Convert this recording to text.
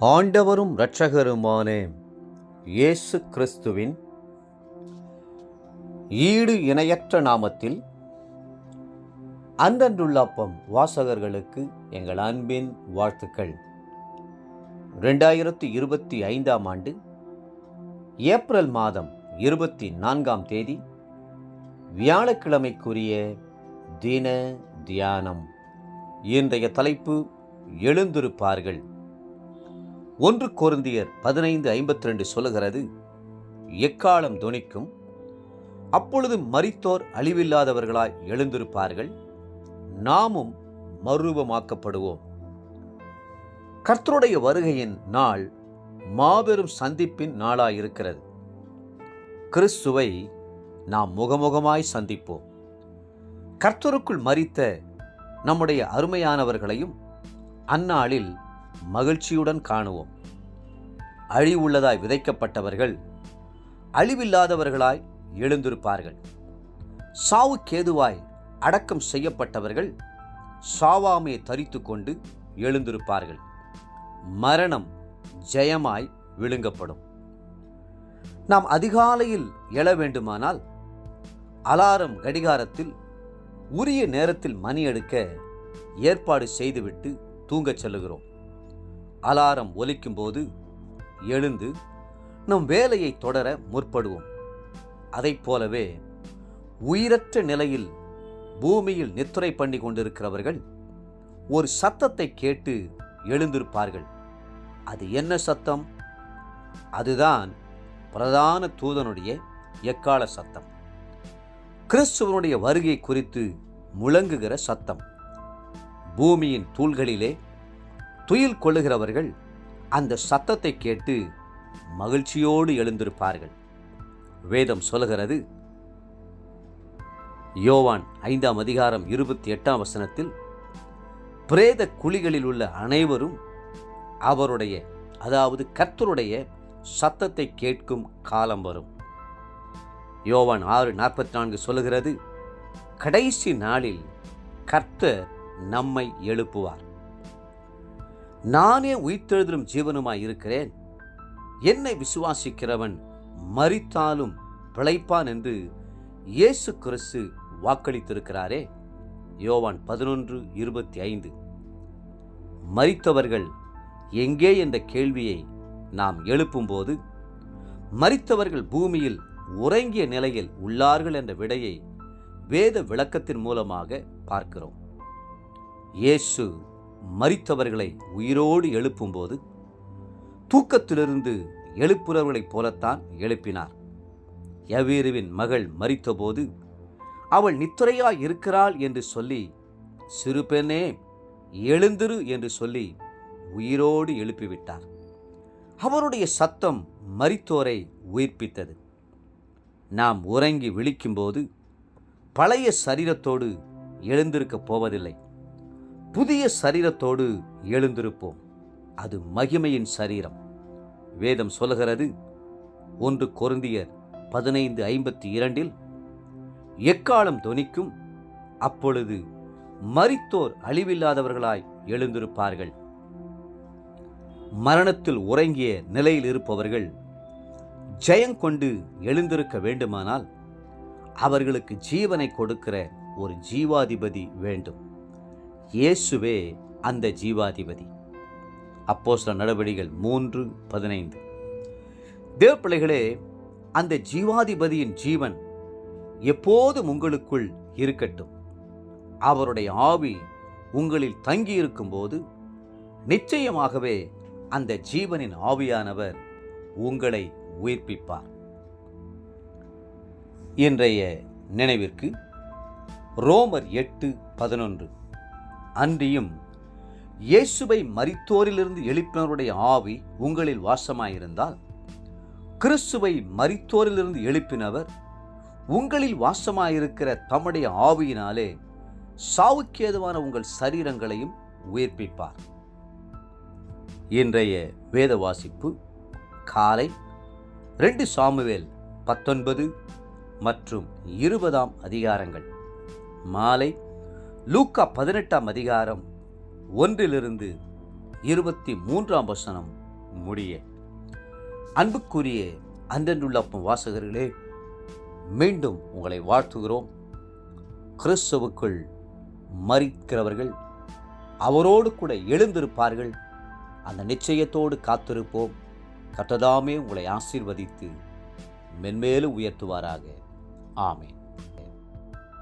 ஆண்டவரும் இரட்சகருமான இயேசு கிறிஸ்துவின் ஈடு இணையற்ற நாமத்தில் அன்றன்றுள்ளப்பம் வாசகர்களுக்கு எங்கள் அன்பின் வாழ்த்துக்கள். 2025 ஆண்டு ஏப்ரல் மாதம் 24 தேதி வியாழக்கிழமைக்குரிய தின தியானம். இன்றைய தலைப்பு எழுந்திருப்பார்கள். 1 கொரிந்தியர் 15:52 சொல்லுகிறது, எக்காலம் தொனிக்கும், அப்பொழுது மரித்தோர் அழிவில்லாதவர்களாய் எழுந்திருப்பார்கள், நாமும் மறுரூபமாக்கப்படுவோம். கர்த்தருடைய வருகையின் நாள் மாபெரும் சந்திப்பின் நாளாயிருக்கிறது. கிறிஸ்துவை நாம் முகமுகமாய் சந்திப்போம். கர்த்தருக்குள் மரித்த நம்முடைய அருமையானவர்களையும் அந்நாளில் மகிழ்ச்சியுடன் காணுவோம். அழிவுள்ளதாய் விதைக்கப்பட்டவர்கள் அழிவில்லாதவர்களாய் எழுந்திருப்பார்கள். சாவுக்கேதுவாய் அடக்கம் செய்யப்பட்டவர்கள் சாவாமையை தரித்து கொண்டு எழுந்திருப்பார்கள். மரணம் ஜெயமாய் விழுங்கப்படும். நாம் அதிகாலையில் எழ வேண்டுமானால் அலாரம் கடிகாரத்தில் உரிய நேரத்தில் மணி எடுக்க ஏற்பாடு செய்துவிட்டு தூங்கச் செல்லுகிறோம். அலாரம் ஒலிக்கும் போது எழுந்து நம் வேலையை தொடர முற்படுவோம். அதைப் போலவே உயிரற்ற நிலையில் பூமியில் நித்திரை பண்ணி கொண்டிருக்கிறவர்கள் ஒரு சத்தத்தை கேட்டு எழுந்திருப்பார்கள். அது என்ன சத்தம்? அதுதான் பிரதான தூதனுடைய எக்கால சத்தம். கிறிஸ்துவனுடைய வருகை குறித்து முழங்குகிற சத்தம். பூமியின் தூள்களிலே துயில் கொள்ளுகிறவர்கள் அந்த சத்தத்தை கேட்டு மகிழ்ச்சியோடு எழுந்திருப்பார்கள். வேதம் சொல்லுகிறது, யோவான் 5:28 பிரேத குழிகளில் உள்ள அனைவரும் அவருடைய, அதாவது கர்த்தருடைய சத்தத்தை கேட்கும் காலம் வரும். யோவான் 6:44 சொல்லுகிறது, கடைசி நாளில் கர்த்தர் நம்மை எழுப்புவார். நானே உயிர்த்தெழுதலும் ஜீவனுமாய் இருக்கிறேன், என்னை விசுவாசிக்கிறவன் மரித்தாலும் பிழைப்பான் என்று இயேசு கிறிஸ்து வாக்களித்திருக்கிறாரே. யோவான் 11:25. மரித்தவர்கள் எங்கே என்ற கேள்வியை நாம் எழுப்பும்போது, மரித்தவர்கள் பூமியில் உறங்கிய நிலையில் உள்ளார்கள் என்ற விடையை வேத விளக்கத்தின் மூலமாக பார்க்கிறோம். இயேசு மரித்தவர்களை உயிரோடு எழுப்பும்போது தூக்கத்திலிருந்து எழுப்புறவர்களைப் போலத்தான் எழுப்பினார். யவீருவின் மகள் மரித்தபோது அவள் நித்திரையாய் இருக்கிறாள் என்று சொல்லி, சிறு பெண்ணே எழுந்திரு என்று சொல்லி உயிரோடு எழுப்பிவிட்டார். அவருடைய சத்தம் மரித்தோரை உயிர்ப்பித்தது. நாம் உறங்கி விழிக்கும்போது பழைய சரீரத்தோடு எழுந்திருக்கப் போவதில்லை, புதிய சரீரத்தோடு எழுந்திருப்போம். அது மகிமையின் சரீரம். வேதம் சொல்லுகிறது, 1 கொரிந்தியர் 15:52, எக்காலம் தொனிக்கும், அப்பொழுது மரித்தோர் அழிவில்லாதவர்களாய் எழுந்திருப்பார்கள். மரணத்தில் உறங்கிய நிலையில் இருப்பவர்கள் ஜெயங்கொண்டு எழுந்திருக்க வேண்டுமானால் அவர்களுக்கு ஜீவனை கொடுக்கிற ஒரு ஜீவாதிபதி வேண்டும். இயேசுவே அந்த ஜீவாதிபதி. அப்போஸ்தலர் நடவடிக்கைகள் 3:15. தேவப்பிள்ளைகளே, அந்த ஜீவாதிபதியின் ஜீவன் எப்போதும் உங்களுக்குள் இருக்கட்டும். அவருடைய ஆவி உங்களில் தங்கியிருக்கும் போது நிச்சயமாகவே அந்த ஜீவனின் ஆவியானவர் உங்களை உயிர்ப்பிப்பார். இன்றைய நினைவிற்கு ரோமர் 8:11. அன்றியும் இயேசுவை மரித்தோரிலிருந்து எழுப்பினருடைய ஆவி உங்களில் வாசமாயிருந்தால், கிறிஸ்துவை மரித்தோரிலிருந்து எழுப்பினவர் உங்களில் வாசமாயிருக்கிற தம்முடைய ஆவியினாலே சாவுக்கேதுவான உங்கள் சரீரங்களையும் உயிர்ப்பிப்பார். இன்றைய வேத வாசிப்பு காலை 2 சாமுவேல் 19 மற்றும் 20 அதிகாரங்கள், மாலை லூக்கா 18 அதிகாரம் 1 23 முடிய. அன்புக்குரிய அன்றன்றுள்ள வாசகர்களே, மீண்டும் உங்களை வாழ்த்துகிறோம். கிறிஸ்துவுக்குள் மரிக்கிறவர்கள் அவரோடு கூட எழுந்திருப்பார்கள். அந்த நிச்சயத்தோடு காத்திருப்போம். கர்த்தர் தாமே உங்களை ஆசீர்வதித்து மென்மேலும் உயர்த்துவாராக. ஆமென்.